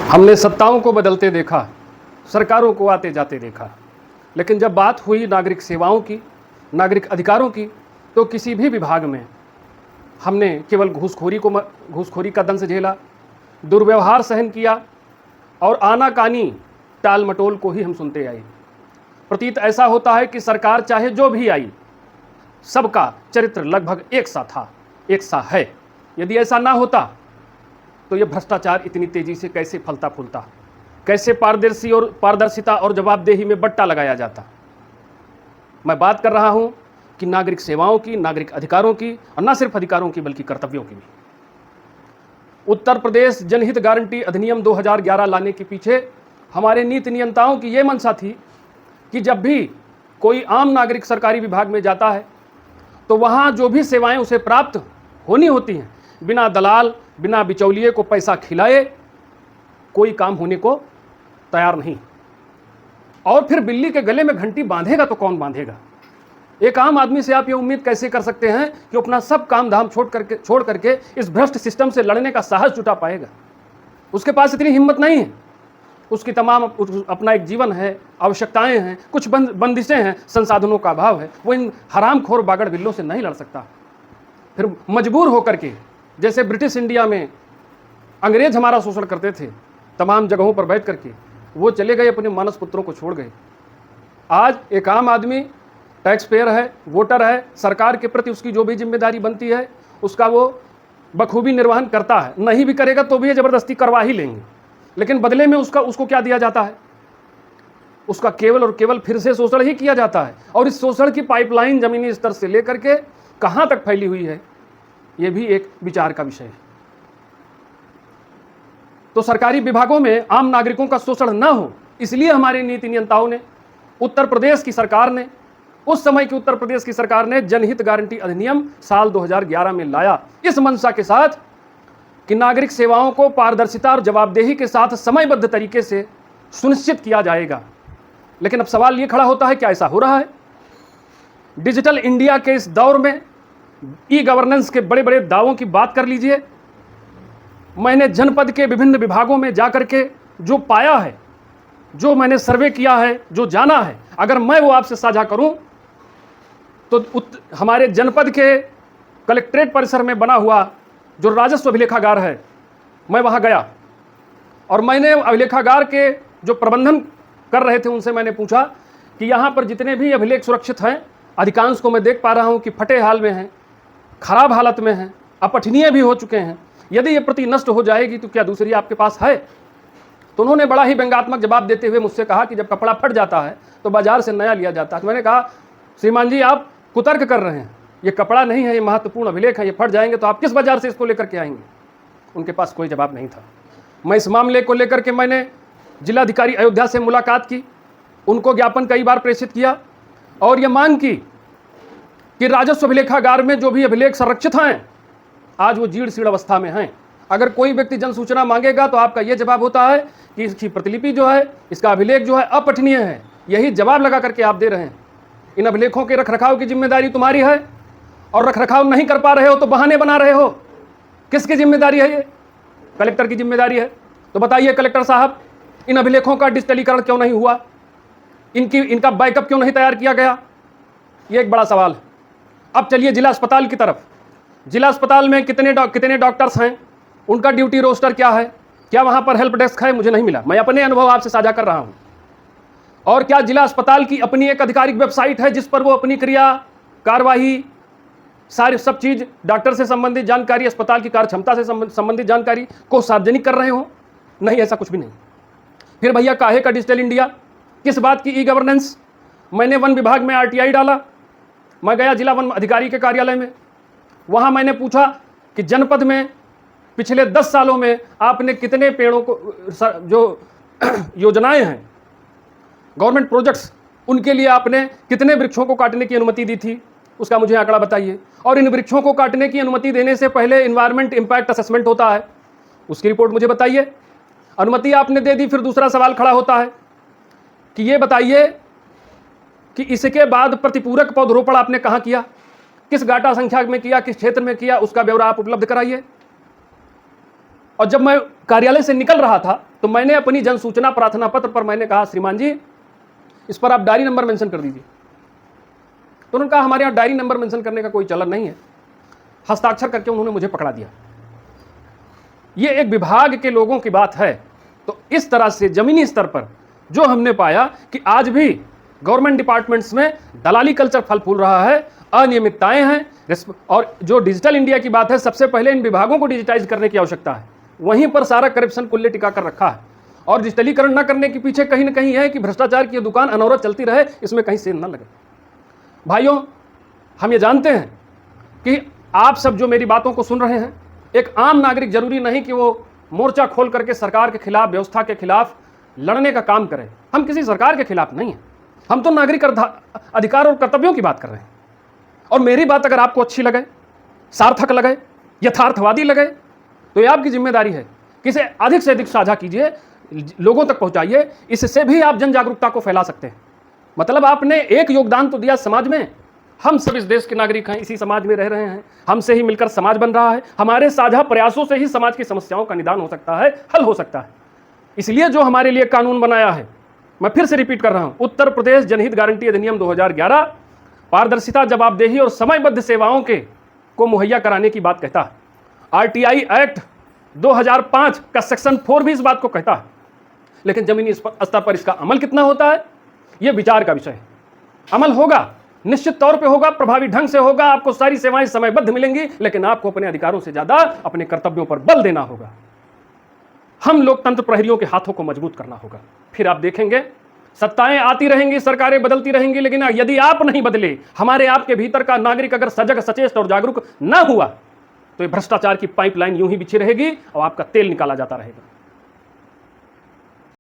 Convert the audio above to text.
हमने सत्ताओं को बदलते देखा, सरकारों को आते जाते देखा, लेकिन जब बात हुई नागरिक सेवाओं की, नागरिक अधिकारों की, तो किसी भी विभाग में हमने केवल घूसखोरी का दंश झेला, दुर्व्यवहार सहन किया और आनाकानी टाल मटोल को ही हम सुनते आए। प्रतीत ऐसा होता है कि सरकार चाहे जो भी आई, सबका चरित्र लगभग एक सा था, एक सा है। यदि ऐसा ना होता तो ये भ्रष्टाचार इतनी तेजी से कैसे फलता फूलता, कैसे पारदर्शिता और जवाबदेही में बट्टा लगाया जाता। मैं बात कर रहा हूं कि नागरिक सेवाओं की, नागरिक अधिकारों की, और न सिर्फ अधिकारों की बल्कि कर्तव्यों की भी। उत्तर प्रदेश जनहित गारंटी अधिनियम 2011 लाने के पीछे हमारे नीति नियंताओं की ये मंशा थी कि जब भी कोई आम नागरिक सरकारी विभाग में जाता है तो वहाँ जो भी सेवाएं उसे प्राप्त होनी होती हैं, बिना दलाल, बिना बिचौलिए को पैसा खिलाए कोई काम होने को तैयार नहीं। और फिर बिल्ली के गले में घंटी बांधेगा तो कौन बांधेगा? एक आम आदमी से आप ये उम्मीद कैसे कर सकते हैं कि अपना सब काम धाम छोड़ करके इस भ्रष्ट सिस्टम से लड़ने का साहस जुटा पाएगा? उसके पास इतनी हिम्मत नहीं है। उसकी तमाम अपना एक जीवन है, आवश्यकताएं हैं, कुछ बंदिशें हैं, संसाधनों का अभाव है। वो इन हरामखोर बागड़ बिल्लों से नहीं लड़ सकता। फिर मजबूर होकर के, जैसे ब्रिटिश इंडिया में अंग्रेज हमारा शोषण करते थे, तमाम जगहों पर बैठ करके वो चले गए, अपने मानस पुत्रों को छोड़ गए। आज एक आम आदमी टैक्स पेयर है, वोटर है, सरकार के प्रति उसकी जो भी जिम्मेदारी बनती है उसका वो बखूबी निर्वहन करता है। नहीं भी करेगा तो भी ज़बरदस्ती करवा ही लेंगे, लेकिन बदले में उसको क्या दिया जाता है? उसका केवल और केवल फिर से शोषण ही किया जाता है। और इस शोषण की पाइपलाइन जमीनी स्तर से लेकर के कहाँ तक फैली हुई है, ये भी एक विचार का विषय है। तो सरकारी विभागों में आम नागरिकों का शोषण न हो, इसलिए हमारे नीति नियंताओं ने, उत्तर प्रदेश की सरकार ने, उस समय की उत्तर प्रदेश की सरकार ने जनहित गारंटी अधिनियम साल 2011 में लाया, इस मंशा के साथ कि नागरिक सेवाओं को पारदर्शिता और जवाबदेही के साथ समयबद्ध तरीके से सुनिश्चित किया जाएगा। लेकिन अब सवाल ये खड़ा होता है, क्या ऐसा हो रहा है? डिजिटल इंडिया के इस दौर में ई गवर्नेंस के बड़े बड़े दावों की बात कर लीजिए। मैंने जनपद के विभिन्न विभागों में जाकर के जो पाया है, जो मैंने सर्वे किया है, जो जाना है, अगर मैं वो आपसे साझा करूं तो हमारे जनपद के कलेक्ट्रेट परिसर में बना हुआ जो राजस्व अभिलेखागार है, मैं वहां गया और मैंने अभिलेखागार के जो प्रबंधन कर रहे थे उनसे मैंने पूछा कि यहाँ पर जितने भी अभिलेख सुरक्षित हैं, अधिकांश को मैं देख पा रहा हूँ कि फटे हाल में हैं, खराब हालत में हैं, अपठनीय भी हो चुके हैं। यदि ये प्रति नष्ट हो जाएगी तो क्या दूसरी आपके पास है? तो उन्होंने बड़ा ही व्यंग्यात्मक जवाब देते हुए मुझसे कहा कि जब कपड़ा फट जाता है तो बाजार से नया लिया जाता है। तो मैंने कहा, श्रीमान जी आप कुतर्क कर रहे हैं, ये कपड़ा नहीं है, ये महत्वपूर्ण अभिलेख है, ये फट जाएंगे तो आप किस बाजार से इसको लेकर के आएंगे? उनके पास कोई जवाब नहीं था। मैं इस मामले को लेकर के मैंने जिलाधिकारी अयोध्या से मुलाकात की, उनको ज्ञापन कई बार प्रेषित किया और ये मांग की कि राजस्व अभिलेखागार में जो भी अभिलेख संरक्षित हैं आज वो जीर्ण शीर्ण अवस्था में हैं। अगर कोई व्यक्ति जन सूचना मांगेगा तो आपका ये जवाब होता है कि इसकी प्रतिलिपि जो है, इसका अभिलेख जो है अपठनीय है। यही जवाब लगा करके आप दे रहे हैं। इन अभिलेखों के रखरखाव की जिम्मेदारी तुम्हारी है और रखरखाव नहीं कर पा रहे हो तो बहाने बना रहे हो। किसकी जिम्मेदारी है ये? कलेक्टर की जिम्मेदारी है। तो बताइए कलेक्टर साहब, इन अभिलेखों का डिजिटलीकरण क्यों नहीं हुआ? इनका बैकअप क्यों नहीं तैयार किया गया? ये एक बड़ा सवाल है। अब चलिए जिला अस्पताल की तरफ। जिला अस्पताल में कितने डॉक्टर्स हैं, उनका ड्यूटी रोस्टर क्या है, क्या वहाँ पर हेल्प डेस्क है? मुझे नहीं मिला। मैं अपने अनुभव आपसे साझा कर रहा हूँ। और क्या जिला अस्पताल की अपनी एक आधिकारिक वेबसाइट है जिस पर वो अपनी क्रिया, कार्यवाही, सारी सब चीज़, डॉक्टर से संबंधित जानकारी, अस्पताल की कार्य क्षमता से संबंधित जानकारी को सार्वजनिक कर रहे हो? नहीं, ऐसा कुछ भी नहीं। फिर भैया काहे का डिजिटल इंडिया, किस बात की ई गवर्नेंस? मैंने वन विभाग में RTI डाला। मैं गया जिला वन अधिकारी के कार्यालय में, वहाँ मैंने पूछा कि जनपद में पिछले 10 सालों में आपने कितने पेड़ों को, जो योजनाएं हैं, गवर्नमेंट प्रोजेक्ट्स, उनके लिए आपने कितने वृक्षों को काटने की अनुमति दी थी, उसका मुझे आंकड़ा बताइए। और इन वृक्षों को काटने की अनुमति देने से पहले इन्वायरमेंट इम्पैक्ट असेसमेंट होता है, उसकी रिपोर्ट मुझे बताइए। अनुमति आपने दे दी, फिर दूसरा सवाल खड़ा होता है कि ये बताइए कि इसके बाद प्रतिपूरक पौधरोपण आपने कहाँ किया, किस गाटा संख्या में किया, किस क्षेत्र में किया, उसका ब्यौरा आप उपलब्ध कराइए। और जब मैं कार्यालय से निकल रहा था तो मैंने अपनी जन सूचना प्रार्थना पत्र पर मैंने कहा, श्रीमान जी इस पर आप डायरी नंबर मेंशन कर दीजिए। तो उन्होंने कहा हमारे यहाँ डायरी नंबर मेंशन करने का कोई चलन नहीं है। हस्ताक्षर करके उन्होंने मुझे पकड़ा दिया। ये एक विभाग के लोगों की बात है। तो इस तरह से जमीनी स्तर पर जो हमने पाया कि आज भी गवर्नमेंट डिपार्टमेंट्स में दलाली कल्चर फल फूल रहा है, अनियमितताएं हैं। और जो डिजिटल इंडिया की बात है, सबसे पहले इन विभागों को डिजिटाइज करने की आवश्यकता है। वहीं पर सारा करप्शन कुल्ले टिका कर रखा है। और डिजिटलीकरण न करने के पीछे कहीं ना कहीं है कि भ्रष्टाचार की दुकान अनवरत चलती रहे, इसमें कहीं सेंध न लगे। भाइयों, हम ये जानते हैं कि आप सब जो मेरी बातों को सुन रहे हैं, एक आम नागरिक जरूरी नहीं कि वो मोर्चा खोल करके सरकार के खिलाफ, व्यवस्था के खिलाफ लड़ने का काम करें। हम किसी सरकार के खिलाफ नहीं हैं, हम तो नागरिक अधिकार और कर्तव्यों की बात कर रहे हैं। और मेरी बात अगर आपको अच्छी लगे, सार्थक लगे, यथार्थवादी लगे, तो ये आपकी जिम्मेदारी है कि इसे अधिक से अधिक साझा कीजिए, लोगों तक पहुंचाइए। इससे भी आप जन जागरूकता को फैला सकते हैं। मतलब आपने एक योगदान तो दिया समाज में। हम सब इस देश के नागरिक हैं, इसी समाज में रह रहे हैं, हमसे ही मिलकर समाज बन रहा है। हमारे साझा प्रयासों से ही समाज की समस्याओं का निदान हो सकता है, हल हो सकता है। इसलिए जो हमारे लिए कानून बनाया है, मैं फिर से रिपीट कर रहा हूं, उत्तर प्रदेश जनहित गारंटी अधिनियम 2011 पारदर्शिता, जवाबदेही और समयबद्ध सेवाओं को मुहैया कराने की बात कहता है। आरटीआई एक्ट 2005 का सेक्शन 4 भी इस बात को कहता है। लेकिन जमीनी स्तर पर इसका अमल कितना होता है, यह विचार का विषय है। अमल होगा, निश्चित तौर पे होगा, प्रभावी ढंग से होगा, आपको सारी सेवाएं समयबद्ध मिलेंगी, लेकिन आपको अपने अधिकारों से ज्यादा अपने कर्तव्यों पर बल देना होगा। हम लोकतंत्र प्रहरियों के हाथों को मजबूत करना होगा। फिर आप देखेंगे सत्ताएं आती रहेंगी, सरकारें बदलती रहेंगी, लेकिन यदि आप नहीं बदले, हमारे आपके भीतर का नागरिक अगर सजग, सचेत और जागरूक ना हुआ, तो ये भ्रष्टाचार की पाइपलाइन यूं ही बिछी रहेगी और आपका तेल निकाला जाता रहेगा।